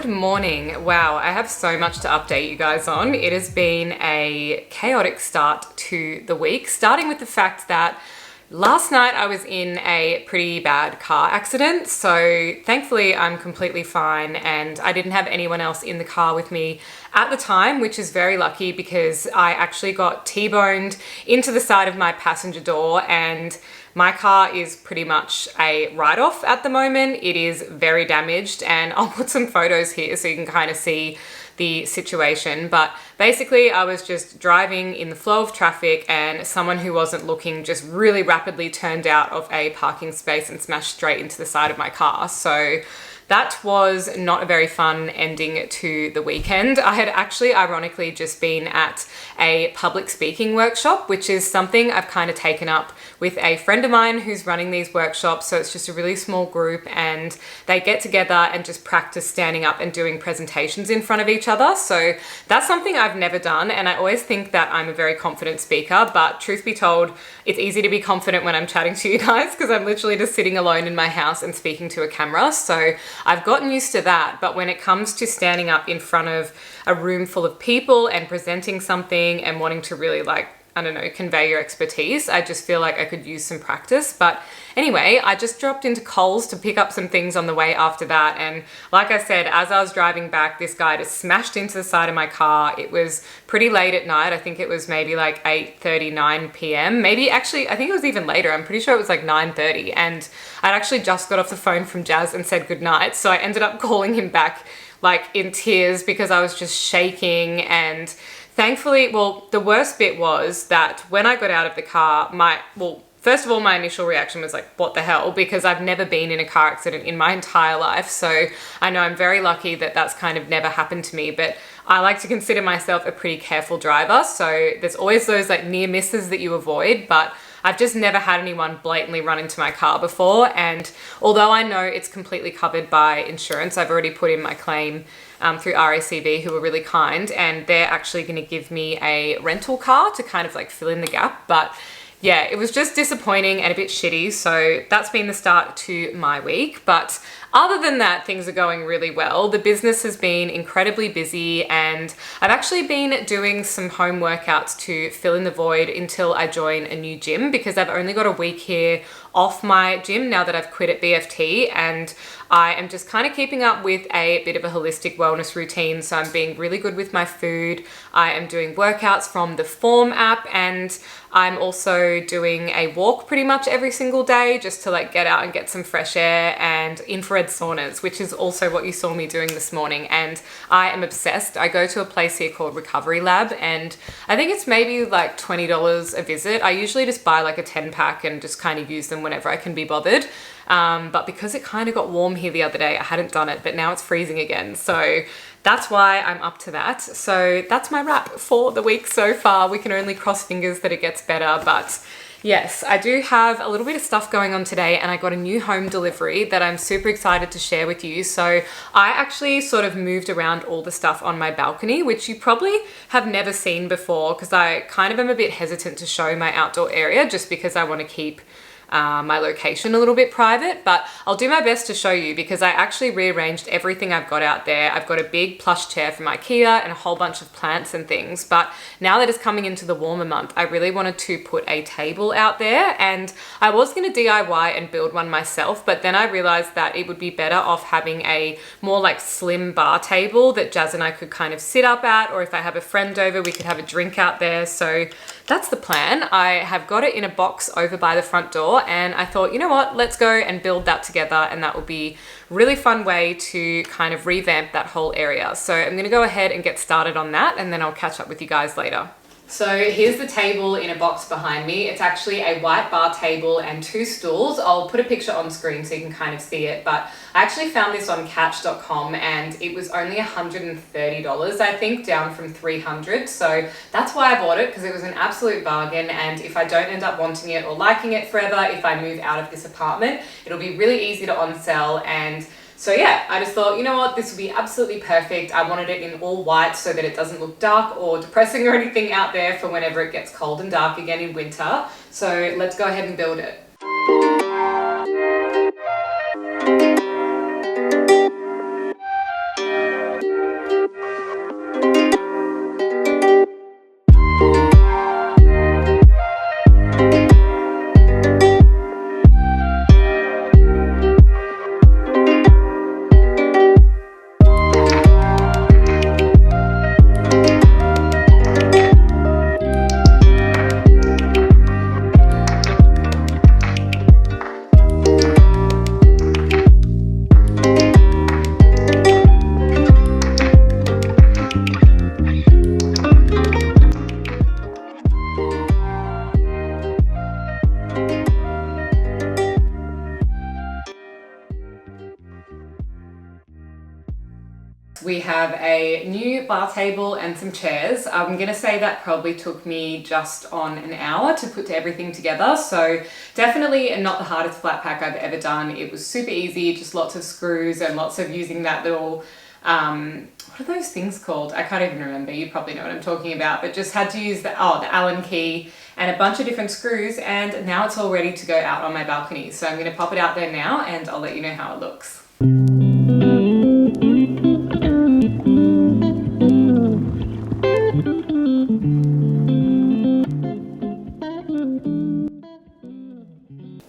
Good morning. Wow, I have so much to update you guys on. It has been a chaotic start to the week, starting with the fact that last night I was in a pretty bad car accident. So thankfully I'm completely fine and I didn't have anyone else in the car with me at the time, which is very lucky because I actually got T-boned into the side of my passenger door, and my car is pretty much a write-off at the moment. It is very damaged, and I'll put some photos here so you can kind of see the situation. But basically I was just driving in the flow of traffic and someone who wasn't looking just really rapidly turned out of a parking space and smashed straight into the side of my car. So that was not a very fun ending to the weekend. I had actually ironically just been at a public speaking workshop, which is something I've kind of taken up with a friend of mine who's running these workshops. So it's just a really small group and they get together and just practice standing up and doing presentations in front of each other. So that's something I've never done. And I always think that I'm a very confident speaker, but truth be told, it's easy to be confident when I'm chatting to you guys because I'm literally just sitting alone in my house and speaking to a camera. So I've gotten used to that. But when it comes to standing up in front of a room full of people and presenting something and wanting to really convey your expertise, I just feel like I could use some practice. But anyway, I just dropped into Coles to pick up some things on the way after that. And like I said, as I was driving back, this guy just smashed into the side of my car. It was pretty late at night. I think it was maybe like 8:39 p.m. Maybe actually, I think it was even later. I'm pretty sure it was like 9:30. And I'd actually just got off the phone from Jazz and said goodnight. So I ended up calling him back like in tears because I was just shaking. And thankfully, the worst bit was that when I got out of the car, first of all, my initial reaction was like, what the hell? Because I've never been in a car accident in my entire life. So I know I'm very lucky that that's kind of never happened to me, but I like to consider myself a pretty careful driver. So there's always those like near misses that you avoid, but I've just never had anyone blatantly run into my car before. And although I know it's completely covered by insurance, I've already put in my claim through RACV, who were really kind, and they're actually going to give me a rental car to kind of like fill in the gap. But yeah, it was just disappointing and a bit shitty. So that's been the start to my week. But other than that, things are going really well. The business has been incredibly busy and I've actually been doing some home workouts to fill in the void until I join a new gym, because I've only got a week here off my gym now that I've quit at BFT, and I am just kind of keeping up with a bit of a holistic wellness routine. So I'm being really good with my food. I am doing workouts from the Form app, and I'm also doing a walk pretty much every single day just to like get out and get some fresh air, and infrared saunas, which is also what you saw me doing this morning. And I am obsessed. I go to a place here called Recovery Lab, and I think it's maybe like $20 a visit. I usually just buy like a 10 pack and just kind of use them whenever I can be bothered. But because it kind of got warm here the other day, I hadn't done it, but now it's freezing again. So that's why I'm up to that. So that's my wrap for the week so far. We can only cross fingers that it gets better, but yes, I do have a little bit of stuff going on today, and I got a new home delivery that I'm super excited to share with you. So I actually sort of moved around all the stuff on my balcony, which you probably have never seen before, because I kind of am a bit hesitant to show my outdoor area just because I want to keep my location a little bit private, but I'll do my best to show you because I actually rearranged everything I've got out there. I've got a big plush chair from IKEA and a whole bunch of plants and things, but now that it's coming into the warmer month, I really wanted to put a table out there, and I was going to DIY and build one myself, but then I realized that it would be better off having a more like slim bar table that Jazz and I could kind of sit up at, or if I have a friend over, we could have a drink out there. So that's the plan. I have got it in a box over by the front door, and I thought, you know what, let's go and build that together, and that will be a really fun way to kind of revamp that whole area. So I'm going to go ahead and get started on that, and then I'll catch up with you guys later. So here's the table in a box behind me. It's actually a white bar table and 2 stools. I'll put a picture on screen so you can kind of see it, but I actually found this on Couch.com and it was only $130, I think, down from $300. So that's why I bought it, because it was an absolute bargain, and if I don't end up wanting it or liking it forever, if I move out of this apartment, it'll be really easy to on-sell. And so yeah, I just thought, you know what, this would be absolutely perfect. I wanted it in all white so that it doesn't look dark or depressing or anything out there for whenever it gets cold and dark again in winter. So let's go ahead and build it. we have a new bar table and some chairs. I'm gonna say that probably took me just on an hour to put everything together. So definitely not the hardest flat pack I've ever done. It was super easy, just lots of screws and lots of using that little, what are those things called? I can't even remember. You probably know what I'm talking about, but just had to use the Allen key and a bunch of different screws, and now it's all ready to go out on my balcony. So I'm gonna pop it out there now and I'll let you know how it looks.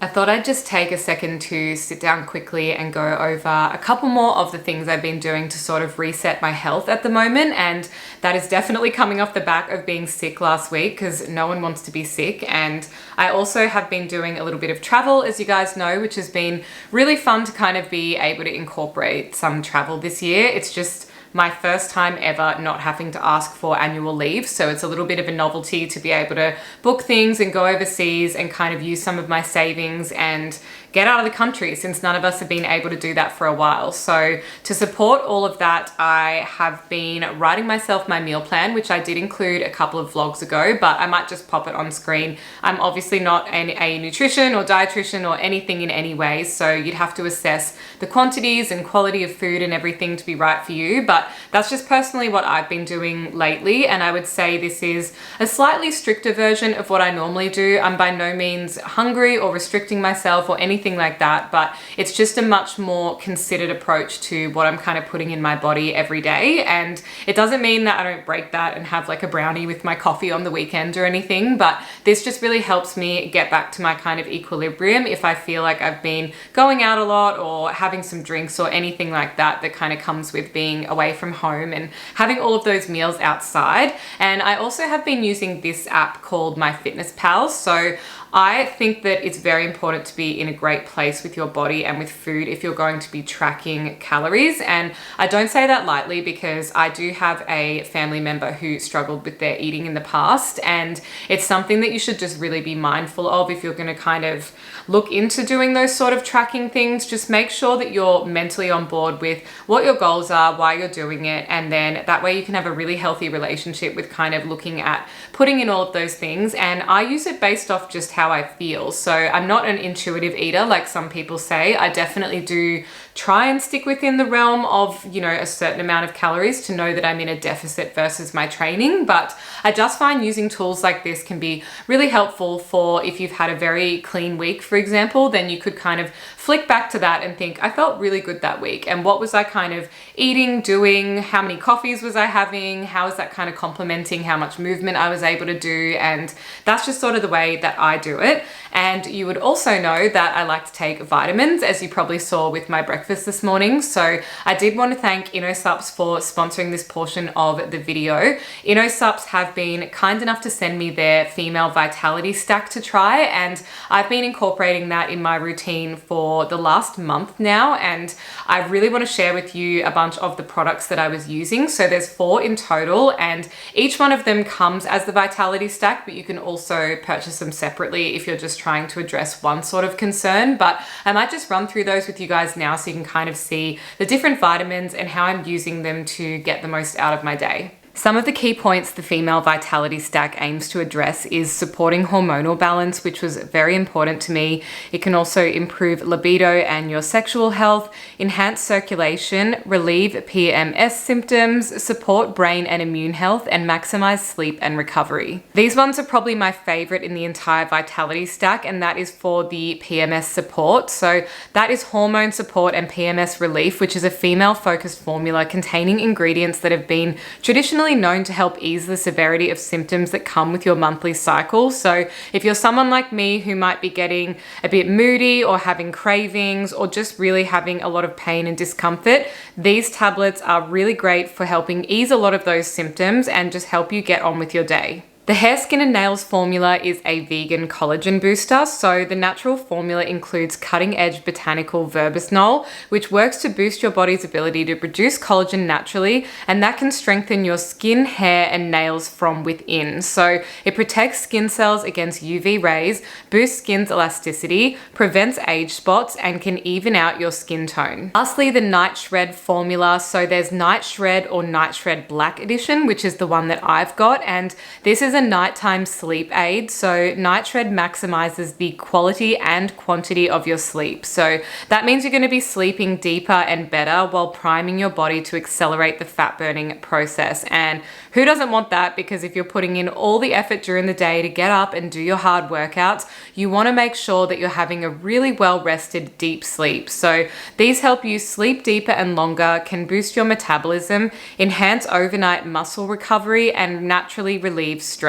I thought I'd just take a second to sit down quickly and go over a couple more of the things I've been doing to sort of reset my health at the moment. And that is definitely coming off the back of being sick last week, because no one wants to be sick. And I also have been doing a little bit of travel, as you guys know, which has been really fun to kind of be able to incorporate some travel this year. It's just my first time ever not having to ask for annual leave. So it's a little bit of a novelty to be able to book things and go overseas and kind of use some of my savings and get out of the country, since none of us have been able to do that for a while. So to support all of that, I have been writing myself my meal plan, which I did include a couple of vlogs ago, but I might just pop it on screen. I'm obviously not a nutrition or dietitian or anything in any way, so you'd have to assess the quantities and quality of food and everything to be right for you. But that's just personally what I've been doing lately, and I would say this is a slightly stricter version of what I normally do. I'm by no means hungry or restricting myself or anything like that, but it's just a much more considered approach to what I'm kind of putting in my body every day. And it doesn't mean that I don't break that and have like a brownie with my coffee on the weekend or anything, but this just really helps me get back to my kind of equilibrium if I feel like I've been going out a lot or having some drinks or anything like that that kind of comes with being away from home and having all of those meals outside. And I also have been using this app called MyFitnessPal. So I think that it's very important to be in a great place with your body and with food if you're going to be tracking calories. And I don't say that lightly, because I do have a family member who struggled with their eating in the past, and it's something that you should just really be mindful of if you're going to kind of look into doing those sort of tracking things. Just make sure that you're mentally on board with what your goals are, why you're doing it, and then that way you can have a really healthy relationship with kind of looking at putting in all of those things. And I use it based off just how I feel. So I'm not an intuitive eater like some people say. I definitely do try and stick within the realm of, you know, a certain amount of calories to know that I'm in a deficit versus my training. But I just find using tools like this can be really helpful for if you've had a very clean week, for example, then you could kind of flick back to that and think, I felt really good that week. And what was I kind of eating, doing? How many coffees was I having? How is that kind of complementing how much movement I was able to do? And that's just sort of the way that I do it. And you would also know that I like to take vitamins, as you probably saw with my breakfast this morning. So I did want to thank Innosupps for sponsoring this portion of the video. Innosupps have been kind enough to send me their female vitality stack to try, and I've been incorporating that in my routine for the last month now, and I really want to share with you a bunch of the products that I was using. So there's 4 in total, and each one of them comes as the vitality stack, but you can also purchase them separately if you're just trying to address one sort of concern. But I might just run through those with you guys now so you can kind of see the different vitamins and how I'm using them to get the most out of my day. Some of the key points the female vitality stack aims to address is supporting hormonal balance, which was very important to me. It can also improve libido and your sexual health, enhance circulation, relieve PMS symptoms, support brain and immune health, and maximize sleep and recovery. These ones are probably my favorite in the entire vitality stack, and that is for the PMS support. So that is hormone support and PMS relief, which is a female focused formula containing ingredients that have been traditionally known to help ease the severity of symptoms that come with your monthly cycle. So if you're someone like me who might be getting a bit moody or having cravings or just really having a lot of pain and discomfort, these tablets are really great for helping ease a lot of those symptoms and just help you get on with your day. The Hair, Skin and Nails formula is a vegan collagen booster, so the natural formula includes cutting-edge botanical verbisnol, which works to boost your body's ability to produce collagen naturally, and that can strengthen your skin, hair, and nails from within. So it protects skin cells against UV rays, boosts skin's elasticity, prevents age spots, and can even out your skin tone. Lastly, the Night Shred formula. So there's Night Shred or Night Shred Black Edition, which is the one that I've got, and this is a nighttime sleep aid. So Night Shred maximizes the quality and quantity of your sleep. So that means you're going to be sleeping deeper and better while priming your body to accelerate the fat burning process. And who doesn't want that? Because if you're putting in all the effort during the day to get up and do your hard workouts, you want to make sure that you're having a really well rested deep sleep. So these help you sleep deeper and longer, can boost your metabolism, enhance overnight muscle recovery, and naturally relieve stress.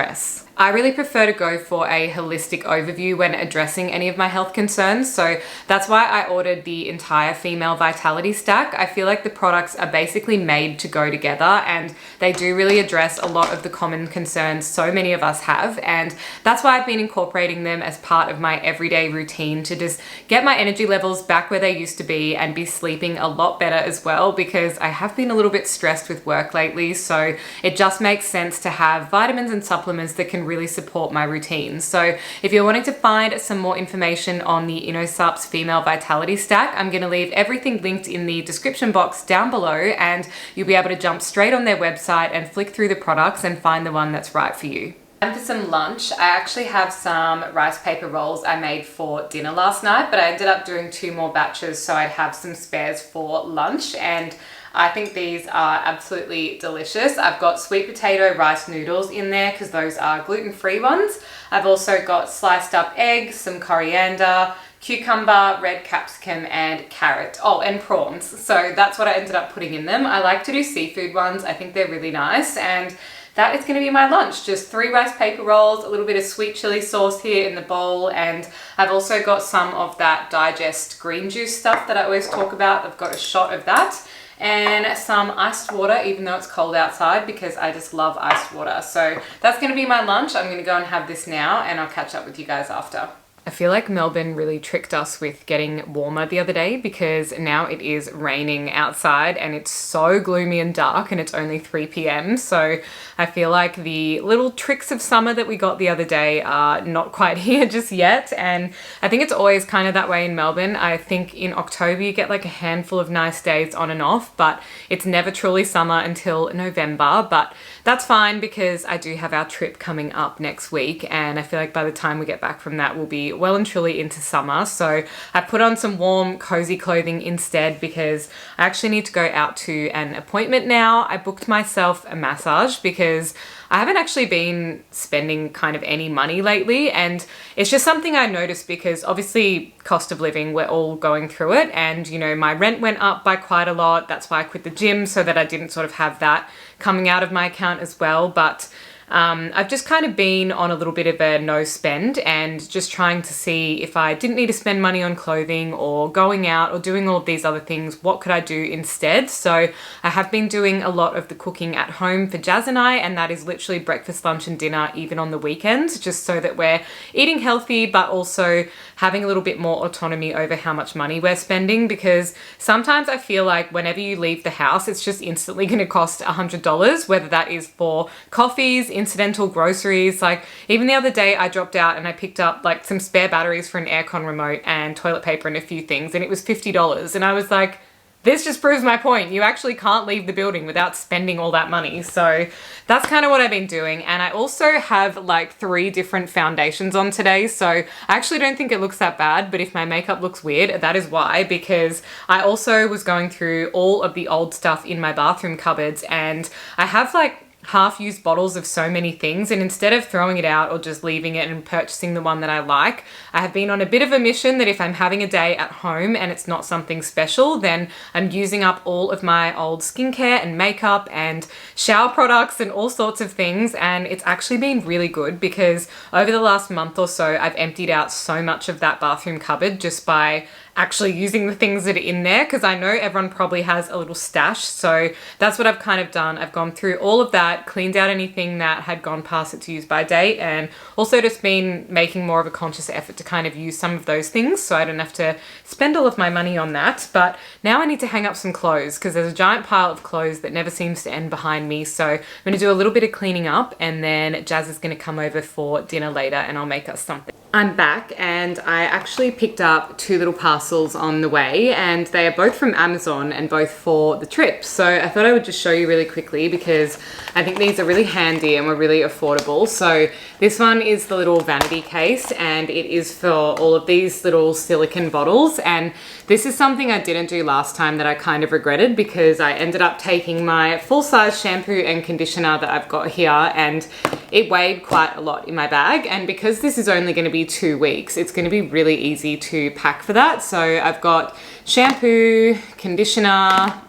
I really prefer to go for a holistic overview when addressing any of my health concerns, so that's why I ordered the entire female vitality stack. I feel like the products are basically made to go together, and they do really address a lot of the common concerns so many of us have, and that's why I've been incorporating them as part of my everyday routine to just get my energy levels back where they used to be and be sleeping a lot better as well, because I have been a little bit stressed with work lately, so it just makes sense to have vitamins and supplements that can really support my routine. So if you're wanting to find some more information on the Innosupps Female Vitality Stack, I'm going to leave everything linked in the description box down below, and you'll be able to jump straight on their website and flick through the products and find the one that's right for you. And for some lunch, I actually have some rice paper rolls I made for dinner last night, but I ended up doing 2 more batches so I'd have some spares for lunch, and I think these are absolutely delicious. I've got sweet potato rice noodles in there because those are gluten-free ones. I've also got sliced up eggs, some coriander, cucumber, red capsicum, and carrot. Oh, and prawns. So that's what I ended up putting in them. I like to do seafood ones. I think they're really nice, and that is going to be my lunch. Just 3 rice paper rolls, a little bit of sweet chili sauce here in the bowl, and I've also got some of that digest green juice stuff that I always talk about. I've got a shot of that, and some iced water, even though it's cold outside, because I just love iced water. So that's going to be my lunch. I'm going to go and have this now, and I'll catch up with you guys after. I feel like Melbourne really tricked us with getting warmer the other day, because now it is raining outside and it's so gloomy and dark, and it's only 3 p.m. So I feel like the little tricks of summer that we got the other day are not quite here just yet. And I think it's always kind of that way in Melbourne. I think in October you get like a handful of nice days on and off, but it's never truly summer until November. But that's fine, because I do have our trip coming up next week, and I feel like by the time we get back from that, we'll be well and truly into summer. So I put on some warm, cozy clothing instead, because I actually need to go out to an appointment now. I booked myself a massage because I haven't actually been spending kind of any money lately, and it's just something I noticed because obviously cost of living, we're all going through it, and you know, my rent went up by quite a lot. That's why I quit the gym, so that I didn't sort of have that coming out of my account as well. But I've just kind of been on a little bit of a no spend, and just trying to see if I didn't need to spend money on clothing or going out or doing all of these other things, what could I do instead? So I have been doing a lot of the cooking at home for Jazz and I, and that is literally breakfast, lunch and dinner, even on the weekends, just so that we're eating healthy, but also having a little bit more autonomy over how much money we're spending, because sometimes I feel like whenever you leave the house, it's just instantly going to cost $100, whether that is for coffees, incidental groceries. Like even the other day I dropped out and I picked up like some spare batteries for an aircon remote and toilet paper and a few things, and it was $50, and I was like, this just proves my point. You actually can't leave the building without spending all that money. So that's kind of what I've been doing. And I also have like 3 different foundations on today. So I actually don't think it looks that bad, but if my makeup looks weird, that is why, because I also was going through all of the old stuff in my bathroom cupboards, and I have like half-used bottles of so many things, and instead of throwing it out or just leaving it and purchasing the one that I like, I have been on a bit of a mission that if I'm having a day at home and it's not something special, then I'm using up all of my old skincare and makeup and shower products and all sorts of things. And it's actually been really good, because over the last month or so I've emptied out so much of that bathroom cupboard just by actually using the things that are in there, because I know everyone probably has a little stash. So that's what I've kind of done. I've gone through all of that, cleaned out anything that had gone past its use by date, and also just been making more of a conscious effort to kind of use some of those things so I don't have to spend all of my money on that. But now I need to hang up some clothes because there's a giant pile of clothes that never seems to end behind me. So I'm going to do a little bit of cleaning up, and then Jazz is going to come over for dinner later and I'll make us something. I'm back, and I actually picked up 2 little parcels on the way, and they are both from Amazon and both for the trip. So I thought I would just show you really quickly because I think these are really handy and were really affordable. So this one is the little vanity case, and it is for all of these little silicone bottles. And this is something I didn't do last time that I kind of regretted, because I ended up taking my full-size shampoo and conditioner that I've got here, and it weighed quite a lot in my bag. And because this is only going to be 2 weeks, it's going to be really easy to pack for that. So I've got shampoo, conditioner,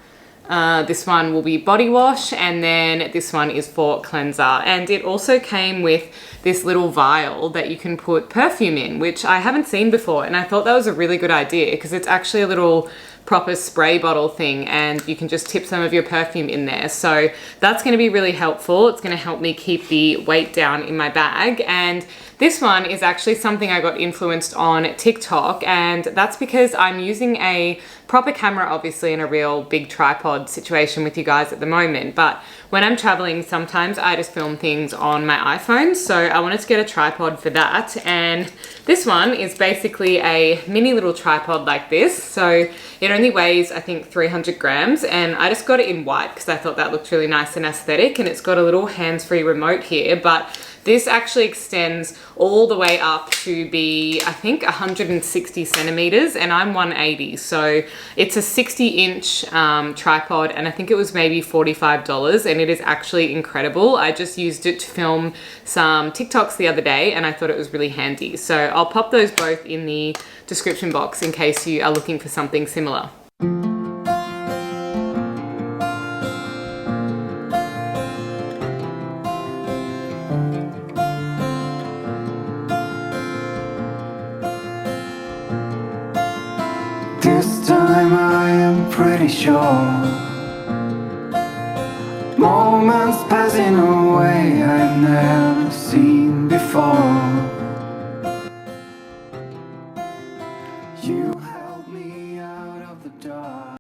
this one will be body wash, and then this one is for cleanser. And it also came with this little vial that you can put perfume in, which I haven't seen before, and I thought that was a really good idea because it's actually a little proper spray bottle thing, and you can just tip some of your perfume in there. So that's going to be really helpful. It's going to help me keep the weight down in my bag. And this one is actually something I got influenced on TikTok, and that's because I'm using a proper camera, obviously, in a real big tripod situation with you guys at the moment. But when I'm traveling, sometimes I just film things on my iPhone. So I wanted to get a tripod for that. And this one is basically a mini little tripod like this. So it only weighs, I think, 300 grams. And I just got it in white because I thought that looked really nice and aesthetic. And it's got a little hands-free remote here. But this actually extends all the way up to be, I think, 160 centimeters, and I'm 180. So it's a 60-inch tripod, and I think it was maybe $45, and it is actually incredible. I just used it to film some TikToks the other day, and I thought it was really handy. So I'll pop those both in the description box in case you are looking for something similar. This time I am pretty sure